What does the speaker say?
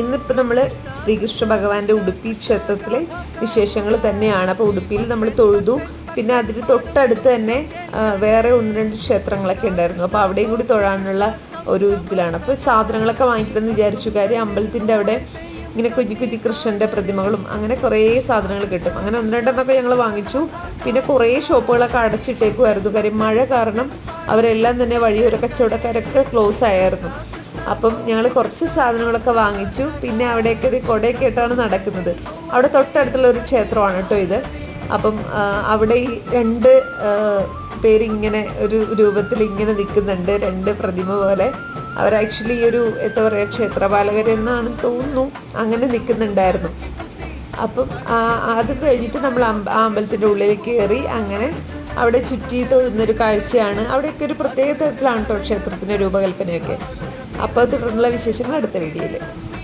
ഇന്നിപ്പോൾ നമ്മൾ ശ്രീകൃഷ്ണ ഭഗവാന്റെ ഉടുപ്പി ക്ഷേത്രത്തിലെ വിശേഷങ്ങൾ തന്നെയാണ്. അപ്പോൾ ഉടുപ്പിയിൽ നമ്മൾ തൊഴുതു. പിന്നെ അതിന് തൊട്ടടുത്ത് തന്നെ വേറെ 1-2 ക്ഷേത്രങ്ങളൊക്കെ ഉണ്ടായിരുന്നു. അപ്പോൾ അവിടെയും കൂടി തൊഴാനുള്ള ഒരു ഇതിലാണ്. അപ്പോൾ സാധനങ്ങളൊക്കെ വാങ്ങിക്കണമെന്ന് വിചാരിച്ചു. കാര്യം അമ്പലത്തിൻ്റെ അവിടെ ഇങ്ങനെ കുഞ്ഞു കുഞ്ഞു കൃഷ്ണൻ്റെ പ്രതിമകളും അങ്ങനെ കുറേ സാധനങ്ങൾ കിട്ടും. അങ്ങനെ 1-2 ഞങ്ങൾ വാങ്ങിച്ചു. പിന്നെ കുറേ ഷോപ്പുകളൊക്കെ അടച്ചിട്ടേക്കുമായിരുന്നു. കാര്യം മഴ കാരണം അവരെല്ലാം തന്നെ വഴിയോര കച്ചവടക്കാരൊക്കെ ക്ലോസ് ആയിരുന്നു. അപ്പം ഞങ്ങൾ കുറച്ച് സാധനങ്ങളൊക്കെ വാങ്ങിച്ചു. പിന്നെ അവിടെയൊക്കെ കുടയൊക്കെ ആയിട്ടാണ് നടക്കുന്നത്. അവിടെ തൊട്ടടുത്തുള്ള ഒരു ക്ഷേത്രമാണ് കേട്ടോ ഇത്. അപ്പം അവിടെ ഈ 2 പേരിങ്ങനെ ഒരു രൂപത്തിൽ ഇങ്ങനെ നിൽക്കുന്നുണ്ട്, 2 പ്രതിമ പോലെ. അവർ ആക്ച്വലി ഒരു എന്താ പറയുക, ക്ഷേത്രപാലകരെന്നാണ് തോന്നുന്നു, അങ്ങനെ നിൽക്കുന്നുണ്ടായിരുന്നു. അപ്പം അത് കഴിഞ്ഞിട്ട് നമ്മൾ ആ അമ്പലത്തിൻ്റെ ഉള്ളിലേക്ക് കയറി അങ്ങനെ അവിടെ ചുറ്റി തൊഴുന്നൊരു കാഴ്ചയാണ്. അവിടെയൊക്കെ ഒരു പ്രത്യേക തരത്തിലാണ് കേട്ടോ ക്ഷേത്രത്തിൻ്റെ രൂപകൽപ്പനയൊക്കെ. അപ്പോൾ തുടർന്നുള്ള വിശേഷങ്ങൾ അടുത്ത വീഡിയോയിൽ.